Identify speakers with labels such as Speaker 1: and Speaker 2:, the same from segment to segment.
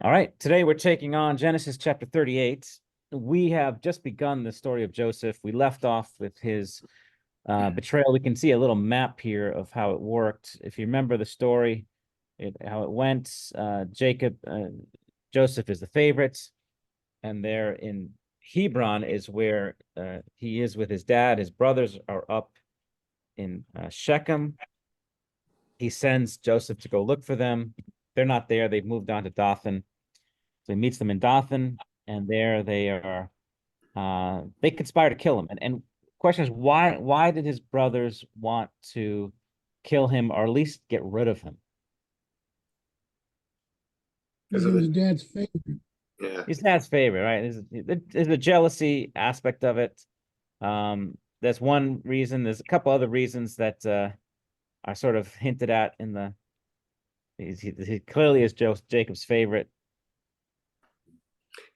Speaker 1: All right, today we're taking on Genesis chapter 38. We have just begun the story of Joseph. We left off with his betrayal. We can see a little map here of how it worked. If you remember the story, how it went, Joseph is the favorite, and there in Hebron is where he is with his dad. His brothers are up in Shechem. He sends Joseph to go look for them. They're not there. They've moved on to Dothan. So he meets them in Dothan, and there they are. They conspire to kill him. And question is, why did his brothers want to kill him, or at least get rid of him?
Speaker 2: Because he was dad's favorite.
Speaker 3: Yeah.
Speaker 1: His dad's favorite, right? There's a jealousy aspect of it. That's one reason. There's a couple other reasons that are sort of hinted at in the. He clearly is Jacob's favorite.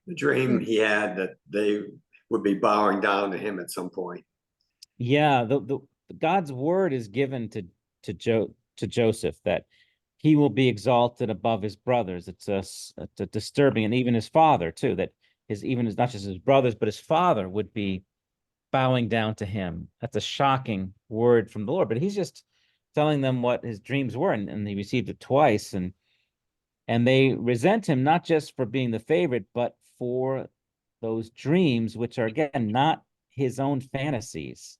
Speaker 3: The dream he had that they would be bowing down to him at some point.
Speaker 1: Yeah, the God's word is given to Joseph that he will be exalted above his brothers. It's a disturbing, and even his father too. That his not just his brothers, but his father would be bowing down to him. That's a shocking word from the Lord. But he's just telling them what his dreams were, and he received it twice, and they resent him not just for being the favorite, but for those dreams, which are again not his own fantasies,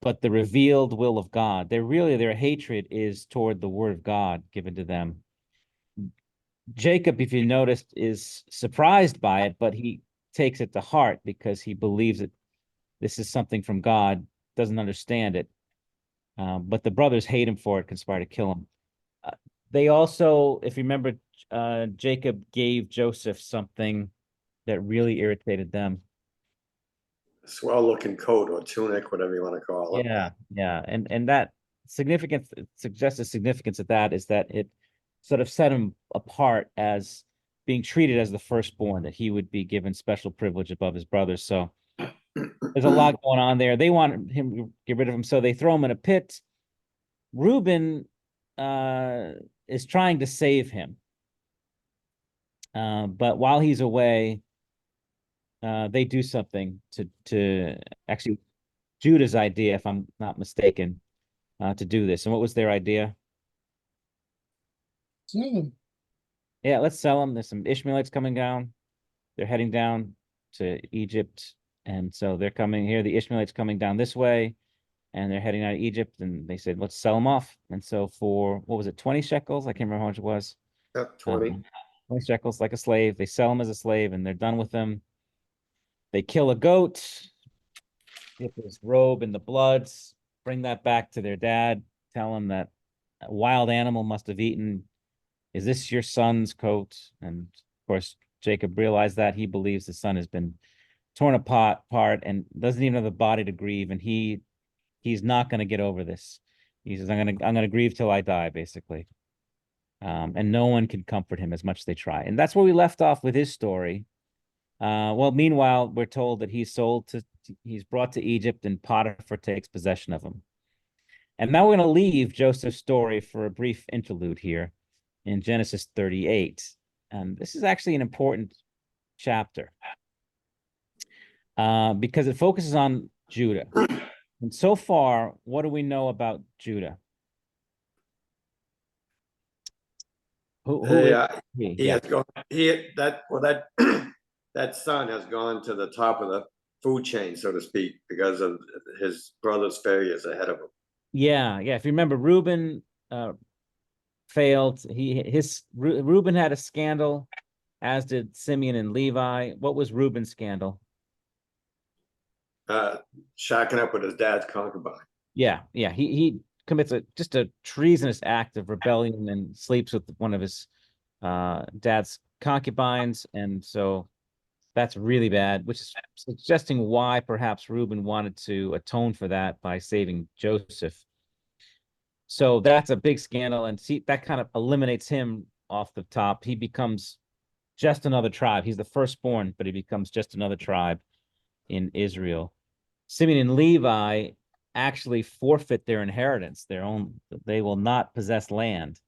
Speaker 1: but the revealed will of God. Their hatred is toward the word of God given to them. Jacob, if you noticed, is surprised by it, but he takes it to heart because he believes that this is something from God, doesn't understand it. But the brothers hate him for it, conspire to kill him. They also, if you remember, Jacob gave Joseph something that really irritated them.
Speaker 3: Swell looking coat or tunic, whatever you want to call it.
Speaker 1: Yeah. And that significance suggests the significance of that is that it sort of set him apart as being treated as the firstborn, that he would be given special privilege above his brothers. So there's a lot going on there. They want him to get rid of him, so they throw him in a pit. Reuben is trying to save him. But while he's away, they do something to actually Judah's idea, if I'm not mistaken, to do this. And what was their idea?
Speaker 2: Sell him.
Speaker 1: Yeah, let's sell them. There's some Ishmaelites coming down. They're heading down to Egypt. And so they're coming here. The Ishmaelites coming down this way, and they're heading out of Egypt. And they said, let's sell them off. And so for, what was it, 20 shekels? I can't remember how much it was.
Speaker 3: 20.
Speaker 1: 20 shekels, like a slave. They sell him as a slave, and they're done with him. They kill a goat, get his robe in the blood, bring that back to their dad, tell him that a wild animal must have eaten. Is this your son's coat? And of course, Jacob realized that. He believes the son has been torn apart and doesn't even have the body to grieve, and he's not going to get over this. He says, I'm gonna grieve till I die, basically. And no one can comfort him as much as they try. And that's where we left off with his story. Well, meanwhile, we're told that he's brought to Egypt, and Potiphar takes possession of him. And now we're going to leave Joseph's story for a brief interlude here in Genesis 38. And this is actually an important chapter because it focuses on Judah. And so far, what do we know about Judah? Who
Speaker 3: Yeah,
Speaker 1: is he?
Speaker 3: he has gone. That son has gone to the top of the food chain, so to speak, because of his brother's failures ahead of him.
Speaker 1: Yeah. If you remember, Reuben failed. Reuben had a scandal, as did Simeon and Levi. What was Reuben's scandal?
Speaker 3: Shacking up with his dad's concubine.
Speaker 1: Yeah. He commits just a treasonous act of rebellion and sleeps with one of his dad's concubines, and so that's really bad, which is suggesting why perhaps Reuben wanted to atone for that by saving Joseph. So that's a big scandal, and see, that kind of eliminates him off the top. He becomes just another tribe. He's the firstborn, but he becomes just another tribe in Israel. Simeon and Levi actually forfeit their inheritance, they will not possess land.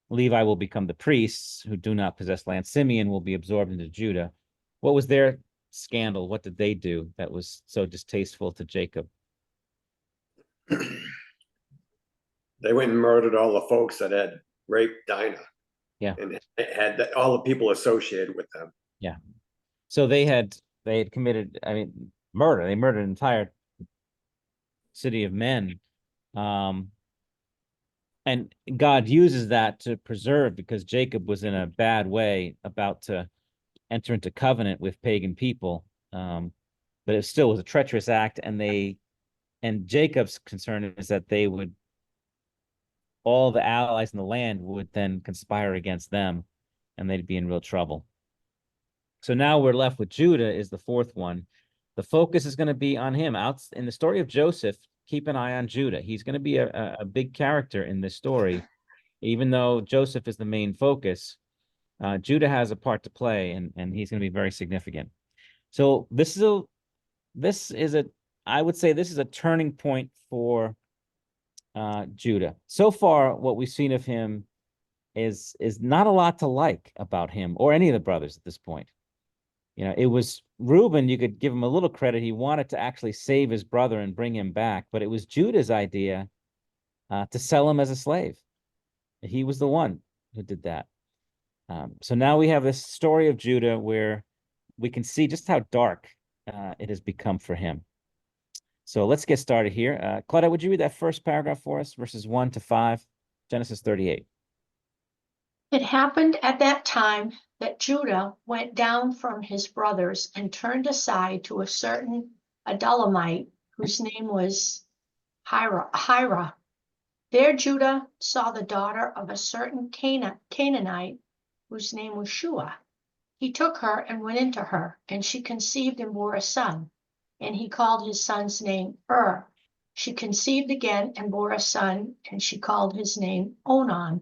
Speaker 1: Levi will become the priests who do not possess land. Simeon will be absorbed into Judah. What was their scandal? What did they do that was so distasteful to Jacob?
Speaker 3: They went and murdered all the folks that had raped Dinah.
Speaker 1: Yeah.
Speaker 3: And had all the people associated with them.
Speaker 1: Yeah. So they had committed, I mean, murder. They murdered an entire city of men. And God uses that to preserve, because Jacob was in a bad way about to enter into covenant with pagan people. But it still was a treacherous act, and Jacob's concern is that all the allies in the land would then conspire against them, and they'd be in real trouble. So now we're left with Judah is the fourth one. The focus is going to be on him. Out in the story of Joseph, keep an eye on Judah. He's going to be a big character in this story. Even though Joseph is the main focus, Judah has a part to play, and he's going to be very significant. So I would say this is a turning point for Judah. So far, what we've seen of him is not a lot to like about him or any of the brothers at this point. It was Reuben, you could give him a little credit. He wanted to actually save his brother and bring him back, but it was Judah's idea to sell him as a slave. He was the one who did that. So now we have this story of Judah where we can see just how dark it has become for him. So let's get started here. Claudia, would you read that first paragraph for us, verses 1 to 5, Genesis 38?
Speaker 4: It happened at that time that Judah went down from his brothers and turned aside to a certain Adullamite, whose name was Hira. There Judah saw the daughter of a certain Canaanite, whose name was Shua. He took her and went into her, and she conceived and bore a son, and he called his son's name She conceived again and bore a son, and she called his name Onan.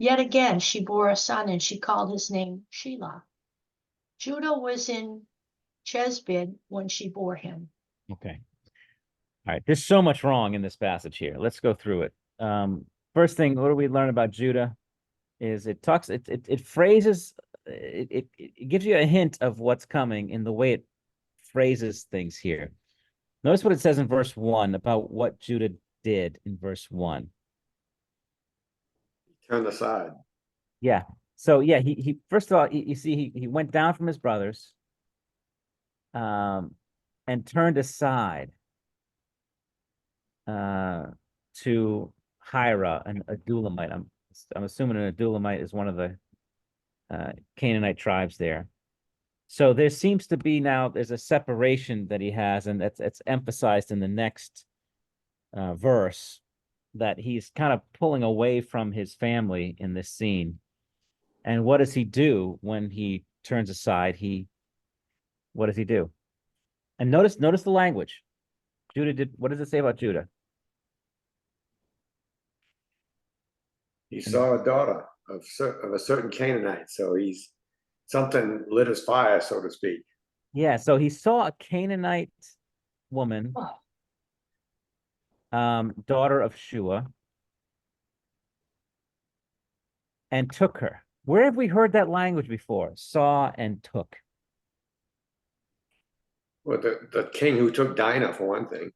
Speaker 4: Yet again she bore a son, and she called his name Shelah. Judah was in Chezbid when she bore him.
Speaker 1: Okay. All right. There's so much wrong in this passage here. Let's go through it. First thing, what do we learn about Judah? Is it phrases, it gives you a hint of what's coming in the way it phrases things here. Notice what it says in verse 1 about what Judah did in verse 1.
Speaker 3: Turned aside.
Speaker 1: Yeah. So yeah, he first of all, you see, he went down from his brothers, and turned aside to Hira, an Adullamite. I'm assuming an Adullamite is one of the Canaanite tribes there. So there seems to be now, there's a separation that he has, and it's emphasized in the next verse, that he's kind of pulling away from his family in this scene. And what does he do when he turns aside? What does he do? And notice the language. What does it say about Judah?
Speaker 3: He saw a daughter of a certain Canaanite, so something lit his fire, so to speak.
Speaker 1: Yeah, so he saw a Canaanite woman, daughter of Shua, and took her. Where have we heard that language before? Saw and took.
Speaker 3: Well, the king who took Dinah, for one thing.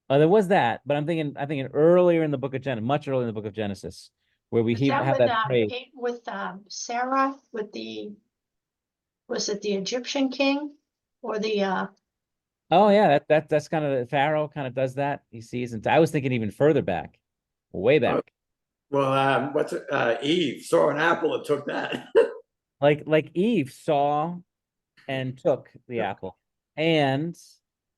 Speaker 1: There was that, but I'm thinking earlier in the book of Genesis, much earlier in the book of Genesis, where we have that phrase.
Speaker 4: With Sarah, was it the Egyptian king or the
Speaker 1: Oh yeah, that's kind of, Pharaoh kind of does that. He sees, and I was thinking even further back, way back.
Speaker 3: Well, Eve saw an apple and took that.
Speaker 1: like Eve saw and took the apple, and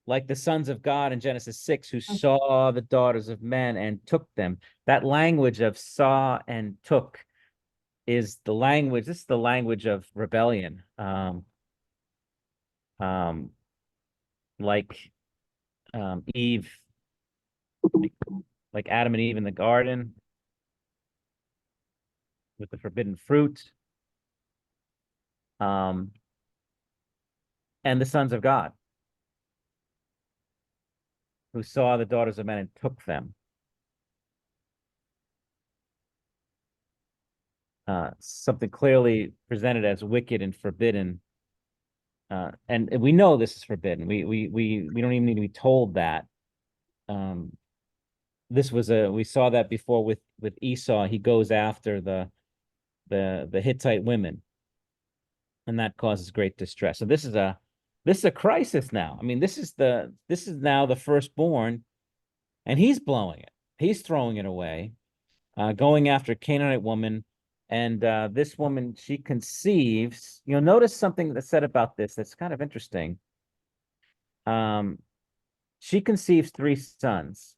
Speaker 1: like the sons of God in Genesis 6, who saw the daughters of men and took them. That language of saw and took is the language. This is the language of rebellion. Like Eve, like Adam and Eve in the garden with the forbidden fruit. And the sons of God, who saw the daughters of men and took them. something clearly presented as wicked and forbidden. And we know this is forbidden. We don't even need to be told that. We saw that before with Esau. He goes after the Hittite women, and that causes great distress. So this is a crisis now. I mean, this is now the firstborn, and he's blowing it. He's throwing it away, going after Canaanite woman. And this woman, she conceives. You'll notice something that's said about this that's kind of interesting. She conceives 3 sons,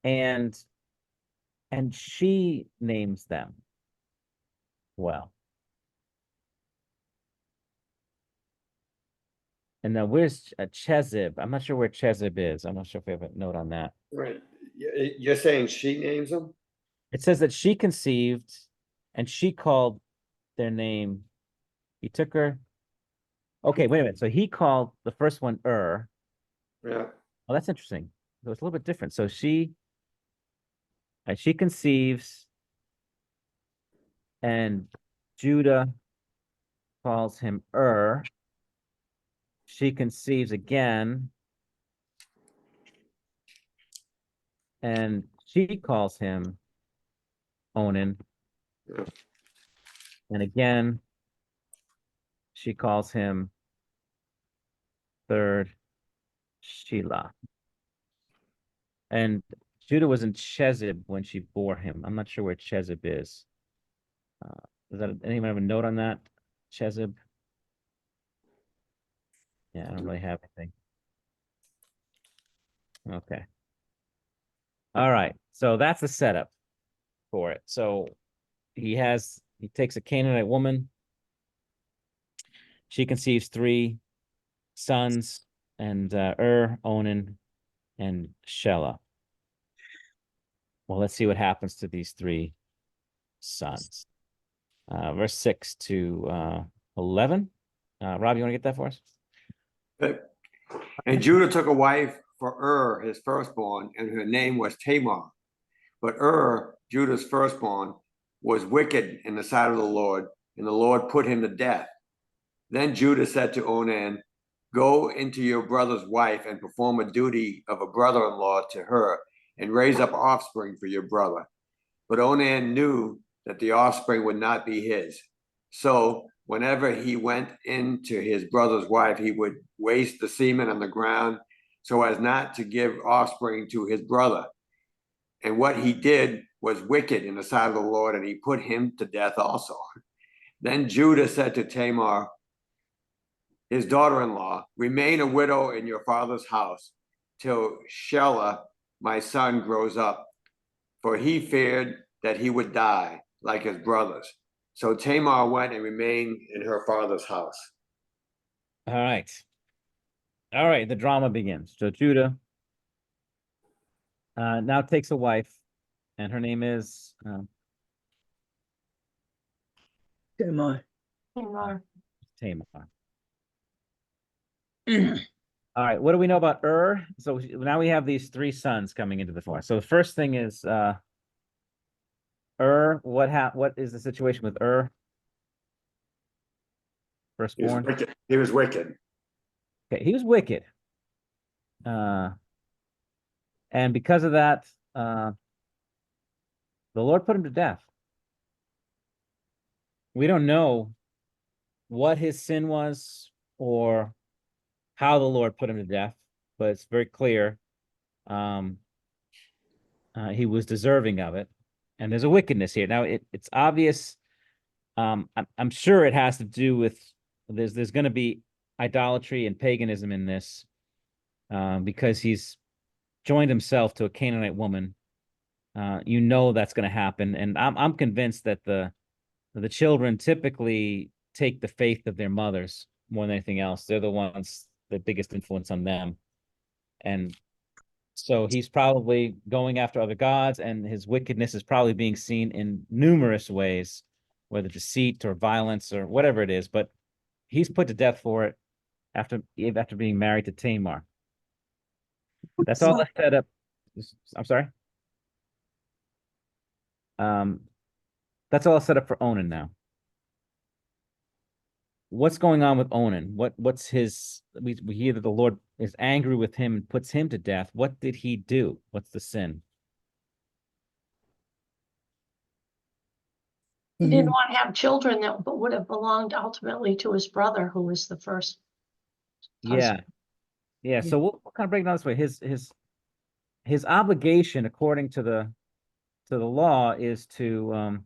Speaker 1: and she names them. Well, and now where's Chezib? I'm not sure where Chezib is. I'm not sure if we have a note on that.
Speaker 3: Right. You're saying she names them?
Speaker 1: It says that she conceived, and she called their name. He took her. Okay, wait a minute. So he called the first one
Speaker 3: Yeah.
Speaker 1: Oh, that's interesting. So it's a little bit different. So she conceives, and Judah calls him She conceives again, and she calls him Onan.
Speaker 3: Yeah.
Speaker 1: And again, she calls him third Shelah. And Judah was in Chezib when she bore him. I'm not sure where Chezib is. Does that anyone have a note on that? Chezib? Yeah, I don't really have anything. Okay. All right. So that's the setup for it. So he takes a Canaanite woman. She conceives 3 sons, and Onan, and Shelah. Well, let's see what happens to these 3 sons. Verse 6 to 11. Rob, you want to get that for us?
Speaker 3: And Judah took a wife for his firstborn, and her name was Tamar. But Judah's firstborn, was wicked in the sight of the Lord, and the Lord put him to death. Then Judah said to Onan, "Go into your brother's wife and perform a duty of a brother-in-law to her, and raise up offspring for your brother." But Onan knew that the offspring would not be his. So whenever he went into his brother's wife, he would waste the semen on the ground so as not to give offspring to his brother. And what he did was wicked in the sight of the Lord, and he put him to death also. Then Judah said to Tamar, his daughter-in-law, "Remain a widow in your father's house till Shelah, my son, grows up," for he feared that he would die like his brothers. So Tamar went and remained in her father's house.
Speaker 1: All right. All right, the drama begins. So Judah now takes a wife, and her name is
Speaker 2: Tamar.
Speaker 4: Tamar.
Speaker 1: Tamar. All right, what do we know about So now we have these 3 sons coming into the fore. So the first thing is what is the situation with firstborn?
Speaker 3: He was wicked.
Speaker 1: Okay, he was wicked. And because of that, the Lord put him to death. We don't know what his sin was or how the Lord put him to death, but it's very clear he was deserving of it. And there's a wickedness here. Now it's obvious. I'm sure it has to do with there's going to be idolatry and paganism in this, because he's joined himself to a Canaanite woman. That's going to happen, and I'm convinced that the children typically take the faith of their mothers more than anything else. They're the ones, the biggest influence on them, and so he's probably going after other gods, and his wickedness is probably being seen in numerous ways, whether deceit or violence or whatever it is. But he's put to death for it after being married to Tamar. That's all that's set up. I'm sorry. That's all set up for Onan now. What's going on with Onan? What's his? We hear that the Lord is angry with him and puts him to death. What did he do? What's the sin?
Speaker 4: He didn't want to have children that would have belonged ultimately to his brother, who was the first
Speaker 1: Yeah,
Speaker 4: husband.
Speaker 1: yeah. So we'll kind of break it down this way. His obligation, according to the law, is to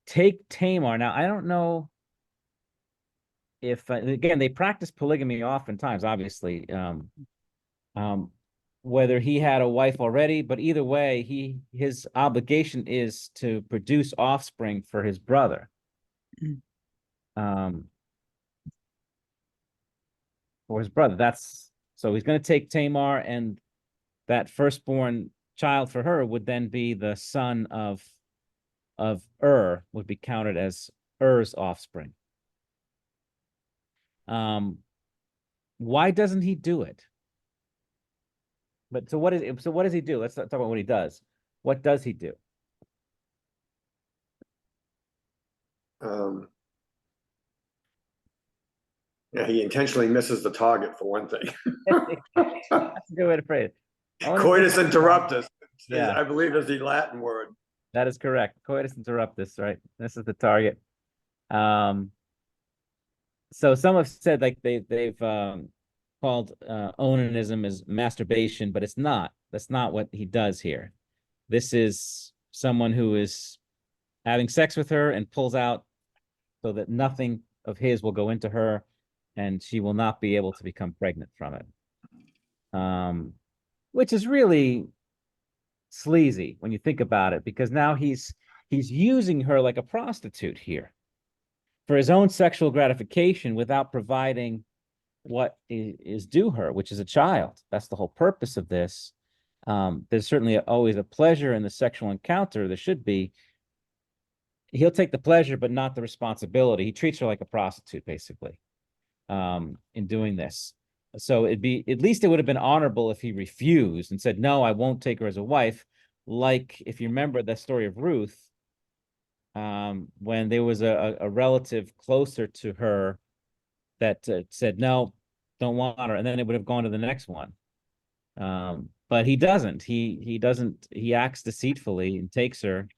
Speaker 1: take Tamar. Now, I don't know if again they practice polygamy oftentimes, obviously. Whether he had a wife already, but either way, his obligation is to produce offspring for his brother. For his brother. That's so he's going to take Tamar, and that firstborn child for her would then be the son of would be counted as Er's offspring. Why doesn't he do it? But so what does he do? Let's talk about what he does. What does he do?
Speaker 3: Yeah, he intentionally misses the target for one thing.
Speaker 1: That's a good way to phrase it.
Speaker 3: Coitus interruptus,
Speaker 1: Yeah.
Speaker 3: I believe is the Latin word.
Speaker 1: That is correct. Coitus interruptus, right? This is the target. So some have said like they've called onanism as masturbation, but it's not. That's not what he does here. This is someone who is having sex with her and pulls out so that nothing of his will go into her, and she will not be able to become pregnant from it. Which is really sleazy when you think about it, because now he's using her like a prostitute here for his own sexual gratification without providing what is due her, which is a child. That's the whole purpose of this. There's certainly always a pleasure in the sexual encounter. There should be. He'll take the pleasure, but not the responsibility. He treats her like a prostitute, basically, in doing this. So at least it would have been honorable if he refused and said, no, I won't take her as a wife. Like, if you remember the story of Ruth, when there was a relative closer to her that said, no, don't want her. And then it would have gone to the next one. But he doesn't. He doesn't. He acts deceitfully and takes her,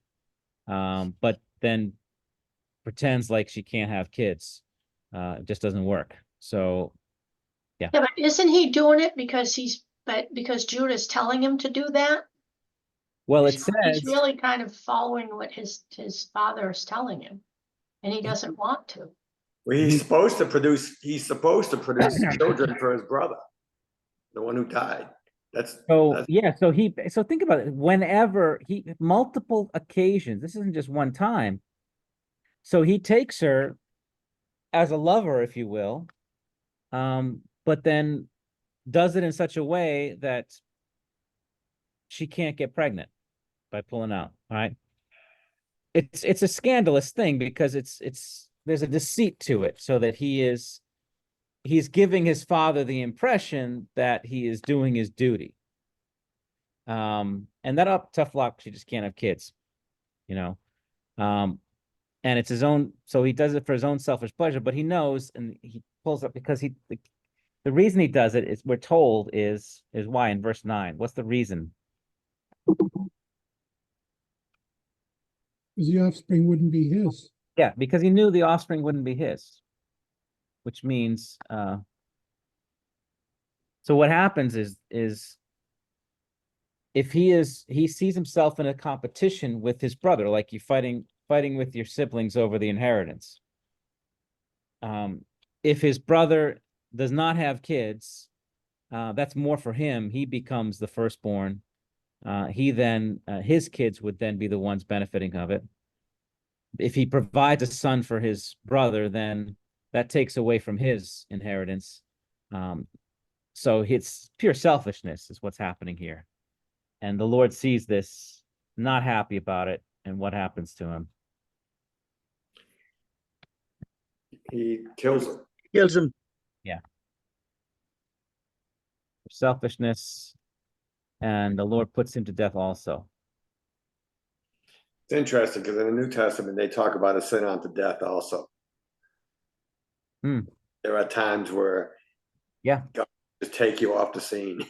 Speaker 1: but then pretends like she can't have kids. It just doesn't work. So, yeah.
Speaker 4: Yeah, but isn't he doing it because because Judah's telling him to do that?
Speaker 1: Well, it
Speaker 4: He's
Speaker 1: says
Speaker 4: really kind of following what his father is telling him, and he doesn't want to.
Speaker 3: Well, he's supposed to produce children for his brother, the one who died.
Speaker 1: so think about it. Whenever multiple occasions, this isn't just one time. So he takes her as a lover, if you will, but then does it in such a way that she can't get pregnant by pulling out. All right. It's a scandalous thing because there's a deceit to it, so that he's giving his father the impression that he is doing his duty. And that tough luck, she just can't have kids, and it's his own, so he does it for his own selfish pleasure, but he knows, and he pulls up because the reason he does it is, we're told, is why in verse 9. What's the reason?
Speaker 5: Because the offspring wouldn't be his.
Speaker 1: Yeah, because he knew the offspring wouldn't be his, which means, so what happens is if he sees himself in a competition with his brother, like you fighting with your siblings over the inheritance. If his brother does not have kids, that's more for him. He becomes the firstborn. His kids would then be the ones benefiting of it. If he provides a son for his brother, then that takes away from his inheritance. So it's pure selfishness is what's happening here. And the Lord sees this, not happy about it, and what happens to him?
Speaker 3: He kills him.
Speaker 2: Kills him.
Speaker 1: Selfishness, and the Lord puts him to death also.
Speaker 3: It's interesting because in the New Testament, they talk about a sin unto death also.
Speaker 1: Hmm.
Speaker 3: There are times where
Speaker 1: Yeah.
Speaker 3: God just take you off the scene.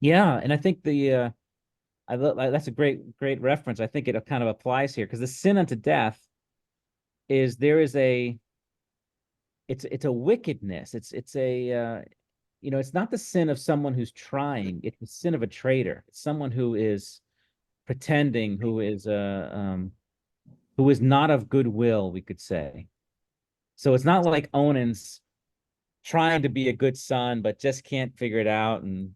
Speaker 1: Yeah, and I think that's a great reference. I think it kind of applies here because the sin unto death is it's a wickedness. It's a it's not the sin of someone who's trying. It's the sin of a traitor. It's someone who is pretending, who is not of goodwill, we could say. So it's not like Onan's trying to be a good son, but just can't figure it out and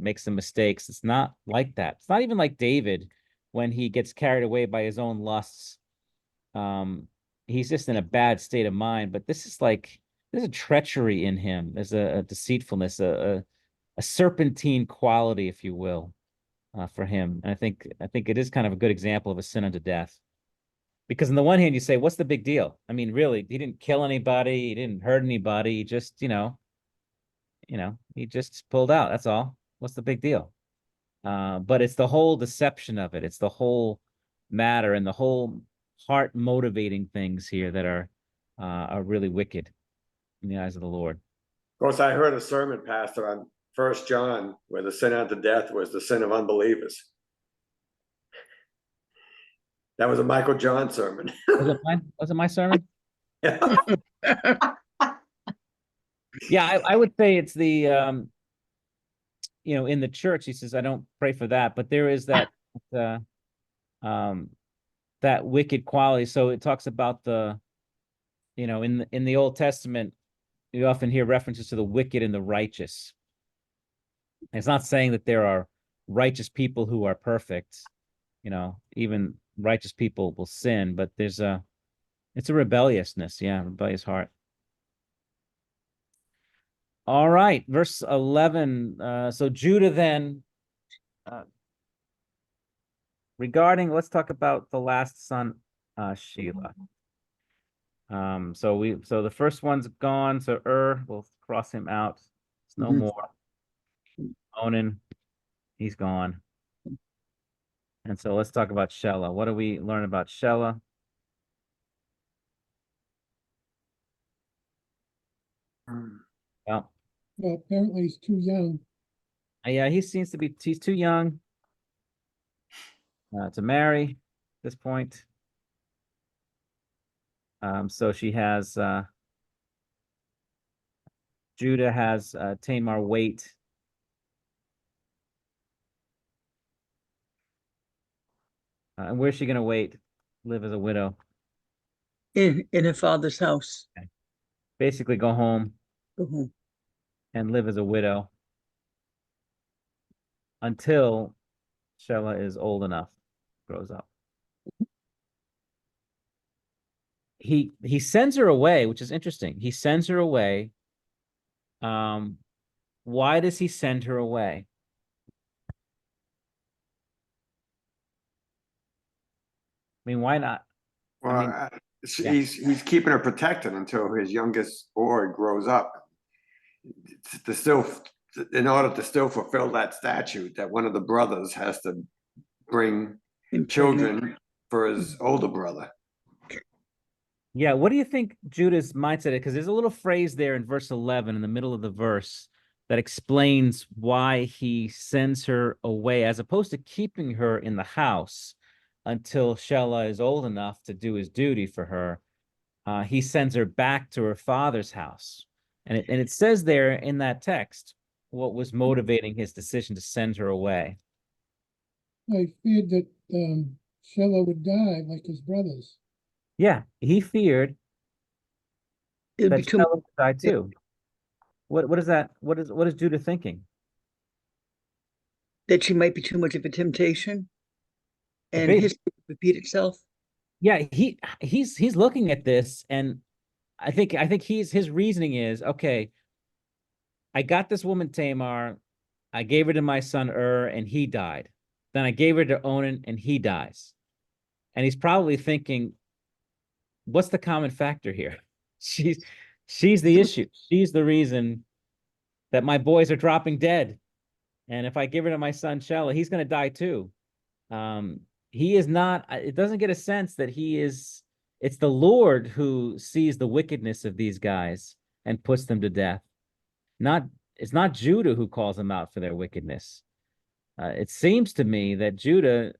Speaker 1: make some mistakes. It's not like that. It's not even like David when he gets carried away by his own lusts. He's just in a bad state of mind, but there's a treachery in him. There's a deceitfulness, a serpentine quality, if you will, for him. And I think it is kind of a good example of a sin unto death. Because on the one hand, you say, what's the big deal? I mean, really, he didn't kill anybody, he didn't hurt anybody, he just, he just pulled out. That's all. What's the big deal? But it's the whole deception of it. It's the whole matter and the whole heart motivating things here that are really wicked in the eyes of the Lord.
Speaker 3: Of course, I heard a sermon, Pastor, on 1 John, where the sin unto death was the sin of unbelievers. That was a Michael John sermon.
Speaker 1: Was it mine? Was it my sermon?
Speaker 3: Yeah.
Speaker 1: Yeah, I would say it's the in the church, he says, I don't pray for that, but there is that that wicked quality. So it talks about in the Old Testament, you often hear references to the wicked and the righteous. It's not saying that there are righteous people who are perfect. Even righteous people will sin, but it's a rebelliousness. Yeah, rebellious heart. All right, verse 11. So Judah then, let's talk about the last son, Shelah. So the first one's gone. So we'll cross him out. It's no more. Onan, he's gone. And so let's talk about Shelah. What do we learn about Shelah? Well,
Speaker 5: Well, apparently he's too young.
Speaker 1: yeah, he's too young to marry at this point. So she has Judah has Tamar wait. And where's she gonna wait? Live as a widow.
Speaker 2: In her father's house.
Speaker 1: Basically go home
Speaker 2: Go home.
Speaker 1: and live as a widow until Shelah is old enough, grows up. He sends her away, which is interesting. He sends her away. Why does he send her away? I mean, why not?
Speaker 3: Well, he's keeping her protected until his youngest boy grows up. In order to still fulfill that statute, that one of the brothers has to bring children for his older brother.
Speaker 1: Yeah, what do you think Judah's mindset is? Because there's a little phrase there in verse 11 in the middle of the verse that explains why he sends her away as opposed to keeping her in the house until Shelah is old enough to do his duty for her. He sends her back to her father's house. And it says there in that text what was motivating his decision to send her away.
Speaker 5: I feared that Shelah would die like his brothers.
Speaker 1: Yeah, he feared
Speaker 2: It'll
Speaker 1: that
Speaker 2: be too
Speaker 1: Shelah would die too. What is that? What is Judah thinking?
Speaker 2: that she might be too much of a temptation, and
Speaker 1: Basi-
Speaker 2: history will repeat itself.
Speaker 1: Yeah, he's looking at this, and I think his reasoning is, okay, I got this woman Tamar, I gave her to my son and he died. Then I gave her to Onan and he dies. And he's probably thinking, what's the common factor here? She's the issue. She's the reason that my boys are dropping dead. And if I give her to my son Shelah, he's going to die too. He is not, it doesn't get a sense that it's the Lord who sees the wickedness of these guys and puts them to death. It's not Judah who calls them out for their wickedness. It seems to me that Judah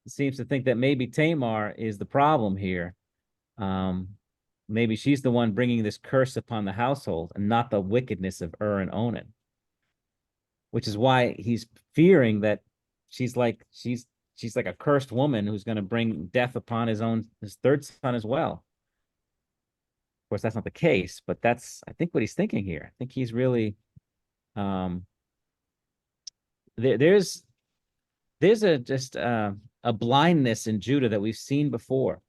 Speaker 1: seems to think that maybe Tamar is the problem here. Maybe she's the one bringing this curse upon the household and not the wickedness of and Onan, which is why he's fearing that she's like a cursed woman who's going to bring death upon his third son as well. Of course, that's not the case, but that's, I think, what he's thinking here. I think he's really, there's a blindness in Judah that we've seen before,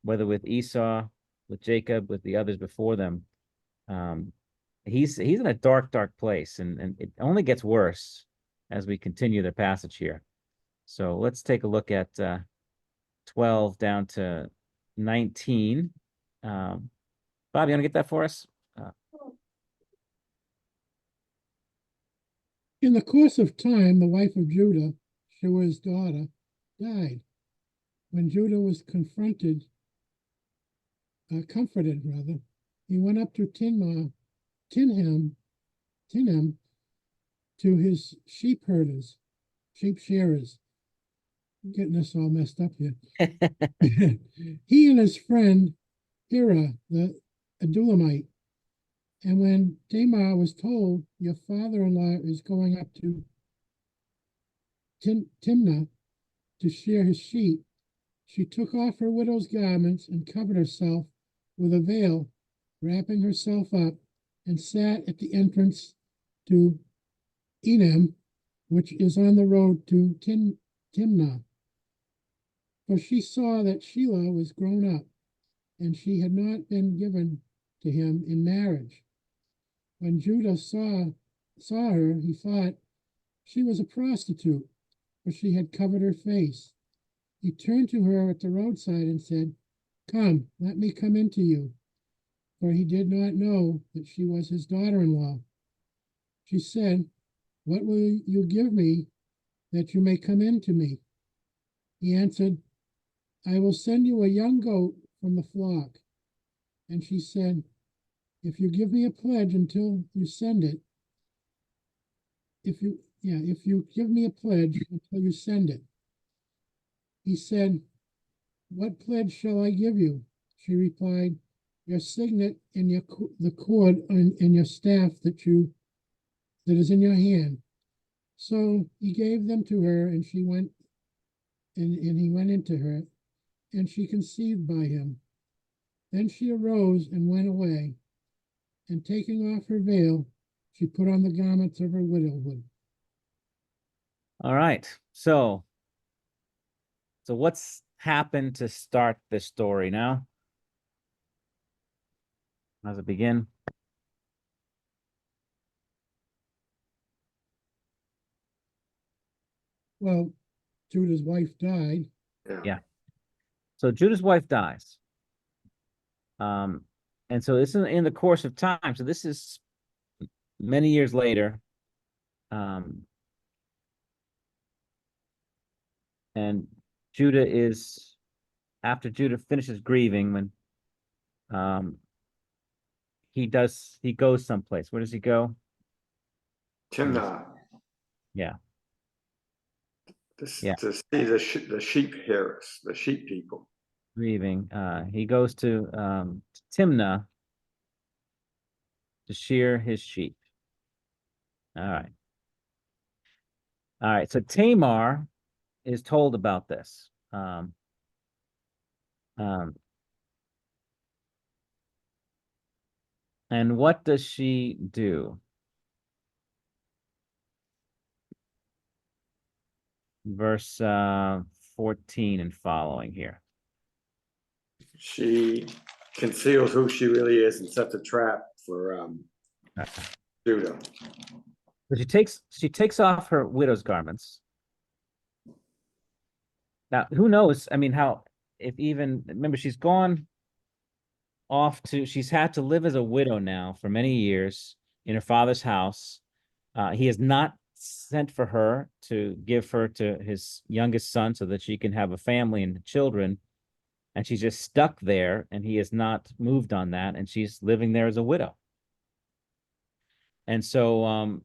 Speaker 1: whether with Esau, with Jacob, with the others before them. He's in a dark place, and it only gets worse as we continue the passage here. So let's take a look at 12 down to 19. Bob, you want to get that for us?
Speaker 5: In the course of time, the wife of Judah, Shua's daughter, died. When Judah was comforted, he went up to Tinham, to his sheep shearers. Getting us all messed up here. He and his friend Hira, the Adulamite. And when Tamar was told, your father-in-law is going up to Timnah to shear his sheep, she took off her widow's garments and covered herself with a veil, wrapping herself up, and sat at the entrance to Enem, which is on the road to Timnah. For she saw that Shelah was grown up, and she had not been given to him in marriage. When Judah saw her, he thought she was a prostitute, for she had covered her face. He turned to her at the roadside and said, "Come, let me come into you," for he did not know that she was his daughter-in-law. She said, "What will you give me that you may come in to me?" He answered, "I will send you a young goat from the flock." And she said, "If you give me a pledge until you send it, if you give me a pledge until you send it." He said, "What pledge shall I give you?" She replied, "Your signet and the cord and your staff that is in your hand." So he gave them to her, and she went, and he went into her, and she conceived by him. Then she arose and went away, and taking off her veil, she put on the garments of her widowhood.
Speaker 1: All right. So what's happened to start this story now? How does it begin?
Speaker 5: Well, Judah's wife died.
Speaker 1: Yeah. So Judah's wife dies. And so this is in the course of time. So this is many years later. And Judah is, after Judah finishes grieving, when he goes someplace. Where does he go?
Speaker 3: Timnah.
Speaker 1: Yeah.
Speaker 3: To
Speaker 1: Yeah.
Speaker 3: see the sheep hearers, the sheep people.
Speaker 1: Grieving. He goes to Timnah to shear his sheep. All right. So Tamar is told about this. And what does she do? Verse 14 and following here.
Speaker 3: She conceals who she really is and sets a trap for Judah.
Speaker 1: So she takes off her widow's garments. Now, who knows? I mean, remember, she's gone off she's had to live as a widow now for many years in her father's house. He has not sent for her to give her to his youngest son so that she can have a family and children. And she's just stuck there, and he has not moved on that, and she's living there as a widow. And so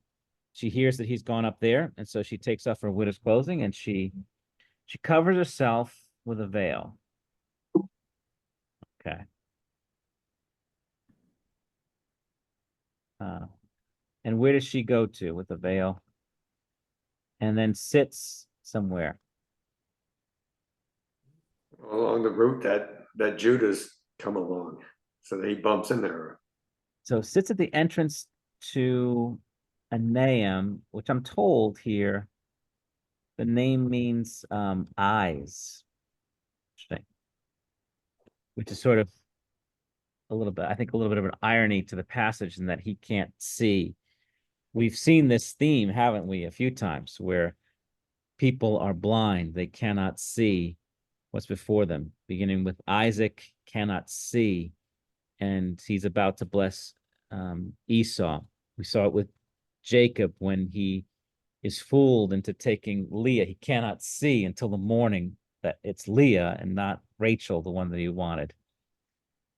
Speaker 1: she hears that he's gone up there, and so she takes off her widow's clothing and she covers herself with a veil. Okay. And where does she go to with the veil? And then sits somewhere.
Speaker 3: Along the route that Judah's come along, so that he bumps into her.
Speaker 1: So sits at the entrance to Enaim, which I'm told here, the name means eyes. Interesting. Which is sort of a little bit, I think, a little bit of an irony to the passage in that he can't see. We've seen this theme, haven't we, a few times, where people are blind, they cannot see what's before them, beginning with Isaac cannot see, and he's about to bless Esau. We saw it with Jacob when he is fooled into taking Leah. He cannot see until the morning that it's Leah and not Rachel, the one that he wanted.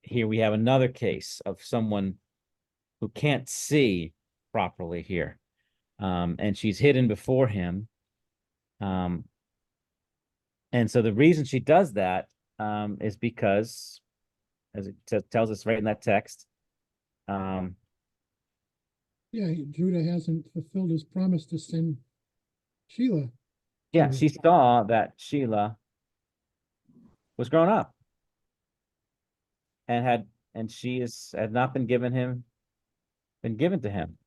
Speaker 1: Here we have another case of someone who can't see properly here. And she's hidden before him. And so the reason she does that is because, as it tells us right in that text,
Speaker 5: Yeah, Judah hasn't fulfilled his promise to send Sheila.
Speaker 1: yeah,
Speaker 5: Mhm.
Speaker 1: she saw that Sheila was grown up and she had not been given to him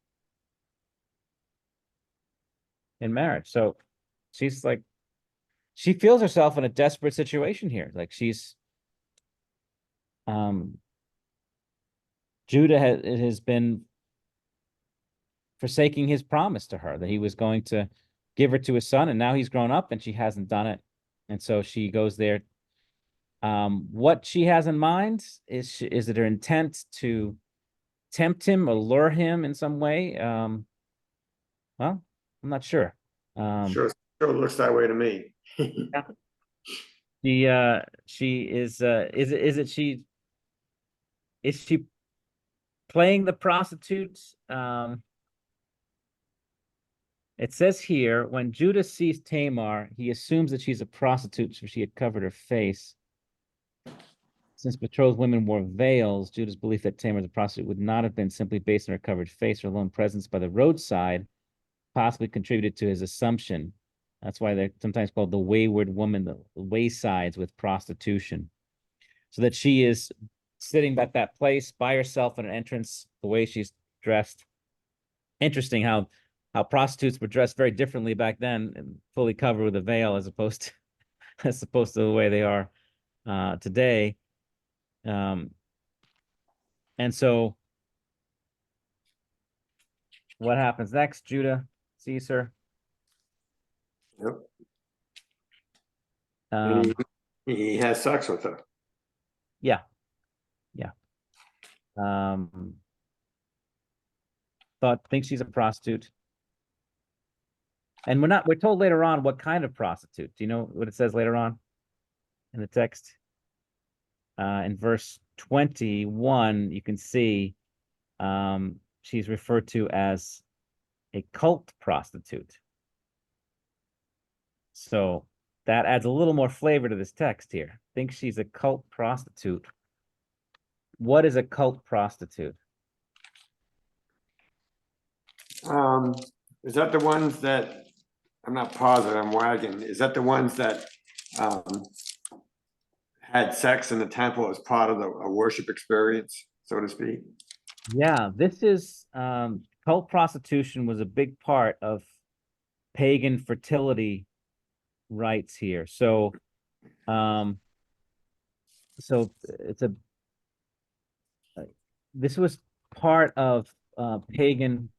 Speaker 1: in marriage. So she's like, she feels herself in a desperate situation here. Like Judah has been forsaking his promise to her that he was going to give her to his son, and now he's grown up and she hasn't done it. And so she goes there. What she has in mind is it her intent to tempt him or lure him in some way? Well, I'm not sure.
Speaker 3: Sure looks that way to me.
Speaker 1: Is she playing the prostitute? It says here, when Judah sees Tamar, he assumes that she's a prostitute, so she had covered her face. Since betrothed women wore veils, Judah's belief that Tamar was a prostitute would not have been simply based on her covered face. Her lone presence by the roadside possibly contributed to his assumption. That's why they're sometimes called the wayward woman, the waysides with prostitution. So that she is sitting at that place by herself in an entrance, the way she's dressed. Interesting how prostitutes were dressed very differently back then, and fully covered with a veil as opposed to the way they are today. And so what happens next? Judah sees her.
Speaker 3: Yep.
Speaker 1: Um,
Speaker 3: And he has sex with her.
Speaker 1: yeah. Thinks she's a prostitute. And we're told later on what kind of prostitute. Do you know what it says later on in the text? In verse 21, you can see she's referred to as a cult prostitute. So that adds a little more flavor to this text here. Thinks she's a cult prostitute. What is a cult prostitute?
Speaker 3: Is that the ones that, I'm not positive, I'm wagging, is that the ones that had sex in the temple as part of a worship experience, so to speak?
Speaker 1: Yeah, this is cult prostitution was a big part of pagan fertility rites here. So this was part of pagan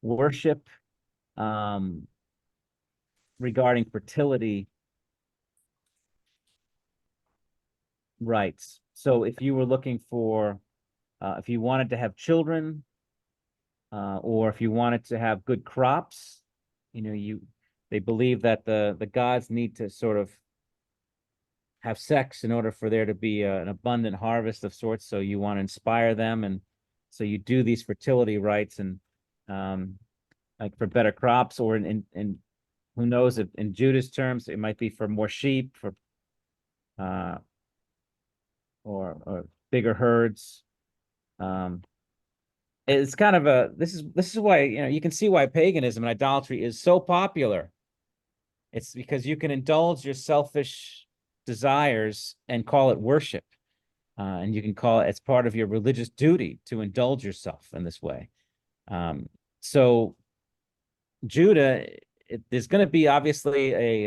Speaker 1: worship regarding fertility rites. So if you were looking for, if you wanted to have children, or if you wanted to have good crops, they believe that the gods need to sort of have sex in order for there to be an abundant harvest of sorts. So you want to inspire them, and so you do these fertility rites, and like for better crops, or in who knows, if in Judah's terms it might be for more sheep, for or bigger herds. It's kind of this is why, you can see why paganism and idolatry is so popular. It's because you can indulge your selfish desires and call it worship. And you can call it, it's part of your religious duty to indulge yourself in this way. So Judah, there's going to be obviously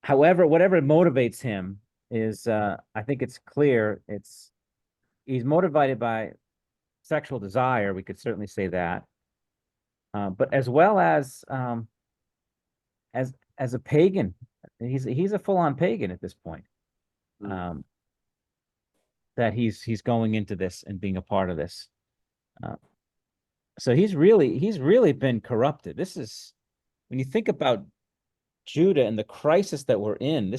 Speaker 1: however, whatever motivates him is, I think it's clear, he's motivated by sexual desire. We could certainly say that. But as well as a pagan, he's a full-on pagan at this point. That he's going into this and being a part of this. So he's really been corrupted. This is, when you think about Judah and the crisis that we're in,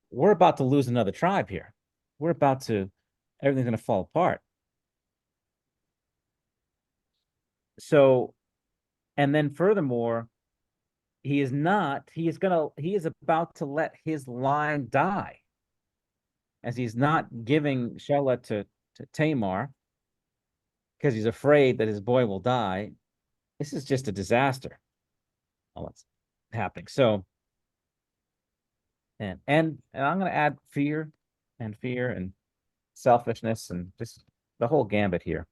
Speaker 1: we're about to lose another tribe here. Everything's going to fall apart. So, and then furthermore, he is about to let his line die, as he's not giving Shelah to Tamar because he's afraid that his boy will die. This is just a disaster. All that's happening. So, and I'm going to add fear and selfishness and just the whole gambit here.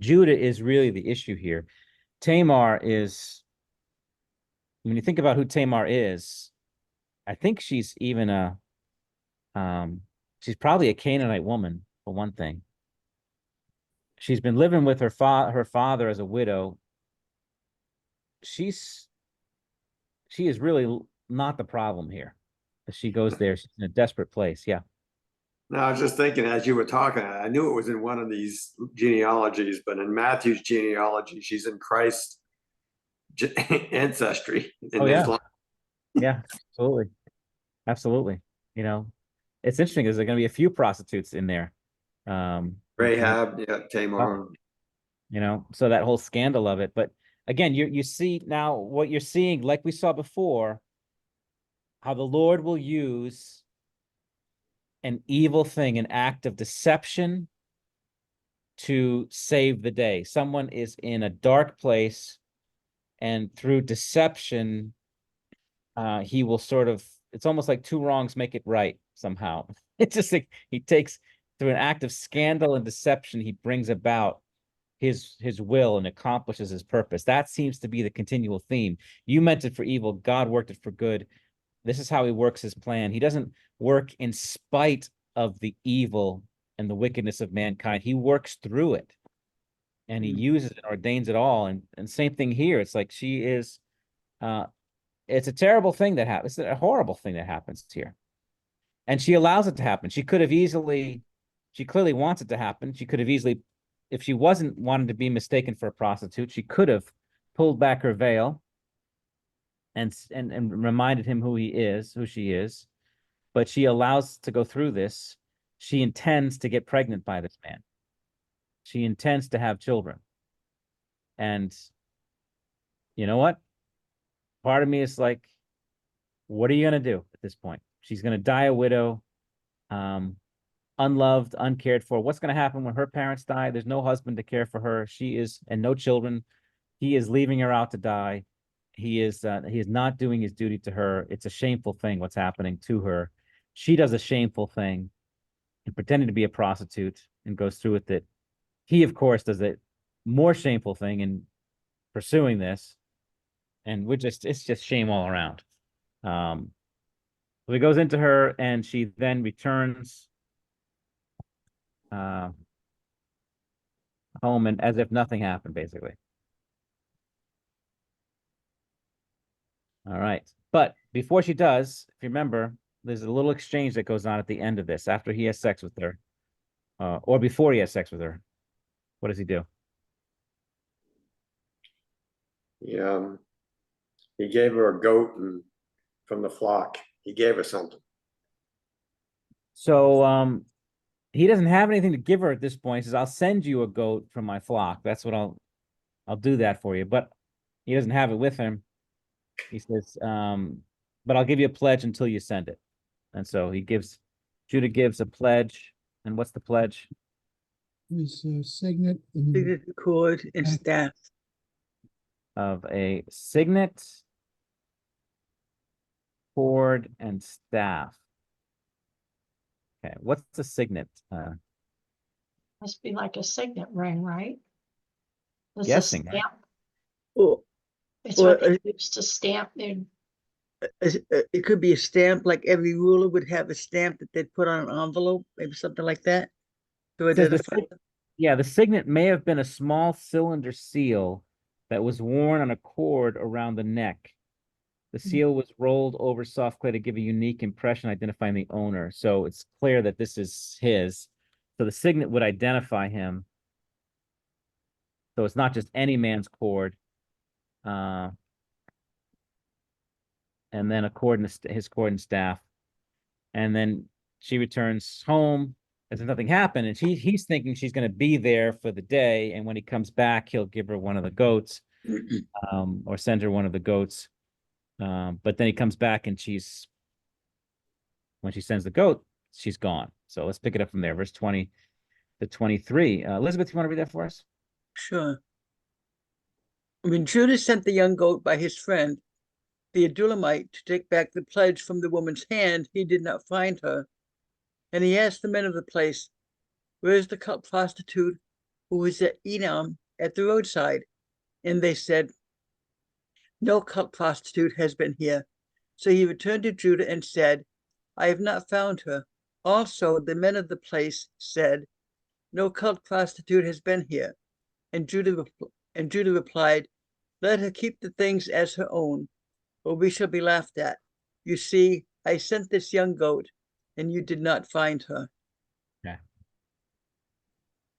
Speaker 1: Judah is really the issue here. Tamar is, when you think about who Tamar is, I think she's even she's probably a Canaanite woman, for one thing. She's been living with her father as a widow. She is really not the problem here. As she goes there, she's in a desperate place. Yeah.
Speaker 3: No, I was just thinking as you were talking, I knew it was in one of these genealogies, but in Matthew's genealogy, she's in Christ's ancestry.
Speaker 1: Oh, yeah. Yeah, absolutely. It's interesting because there are going to be a few prostitutes in there.
Speaker 3: Rahab, yeah, Tamar.
Speaker 1: So that whole scandal of it. But again, you see now what you're seeing, like we saw before, how the Lord will use an evil thing, an act of deception, to save the day. Someone is in a dark place, and through deception, he will it's almost like two wrongs make it right somehow. It's just like he takes, through an act of scandal and deception, he brings about his will and accomplishes his purpose. That seems to be the continual theme. You meant it for evil, God worked it for good. This is how he works his plan. He doesn't work in spite of the evil and the wickedness of mankind. He works through it, and he uses it, ordains it all. And same thing here. It's like she is, it's a terrible thing that happens. It's a horrible thing that happens here. And she allows it to happen. She clearly wants it to happen. She could have easily, if she wasn't wanting to be mistaken for a prostitute, she could have pulled back her veil and reminded him who she is. But she allows to go through this. She intends to get pregnant by this man. She intends to have children. And you know what? Part of me is like, what are you going to do at this point? She's going to die a widow, unloved, uncared for. What's going to happen when her parents die? There's no husband to care for her. And no children. He is leaving her out to die. He is not doing his duty to her. It's a shameful thing what's happening to her. She does a shameful thing and pretending to be a prostitute and goes through with it. He, of course, does a more shameful thing in pursuing this. And it's just shame all around. So he goes into her, and she then returns home, and as if nothing happened, basically. All right. But before she does, if you remember, there's a little exchange that goes on at the end of this, after he has sex with her, or before he has sex with her. What does he do?
Speaker 3: He gave her a goat and from the flock. He gave her something.
Speaker 1: So he doesn't have anything to give her at this point. He says, I'll send you a goat from my flock. That's what I'll do that for you. But he doesn't have it with him. He says, but I'll give you a pledge until you send it. And so Judah gives a pledge. And what's the pledge?
Speaker 5: His signet and
Speaker 2: signet, cord, and
Speaker 5: Okay.
Speaker 2: staff.
Speaker 1: Of a signet, cord, and staff. Okay, what's the signet?
Speaker 4: Must be like a signet ring, right? It's a
Speaker 1: Guessing, right?
Speaker 4: stamp.
Speaker 2: Or,
Speaker 4: It's
Speaker 2: Or
Speaker 4: what they
Speaker 2: a-
Speaker 4: used to stamp their,
Speaker 2: it could be a stamp, like every ruler would have a stamp that they'd put on an envelope, maybe something like that. To
Speaker 1: It says the
Speaker 2: identify.
Speaker 1: Yeah, the signet may have been a small cylinder seal that was worn on a cord around the neck. The seal was rolled over soft clay to give a unique impression identifying the owner. So it's clear that this is his. So the signet would identify him. So it's not just any man's cord. And then a cord and his cord and staff. And then she returns home as if nothing happened. And he's thinking she's going to be there for the day. And when he comes back, he'll give her one of the goats, or send her one of the goats. But then he comes back and when she sends the goat, she's gone. So let's pick it up from there. Verse 20 to 23. Elizabeth, you want to read that for us?
Speaker 2: Sure. When Judah sent the young goat by his friend, the Adullamite, to take back the pledge from the woman's hand, he did not find her. And he asked the men of the place, where is the cult prostitute who was at Enam at the roadside? And they said, no cult prostitute has been here. So he returned to Judah and said, I have not found her. Also, the men of the place said, no cult prostitute has been here. And Judah replied, let her keep the things as her own, or we shall be laughed at. You see, I sent this young goat, and you did not find her.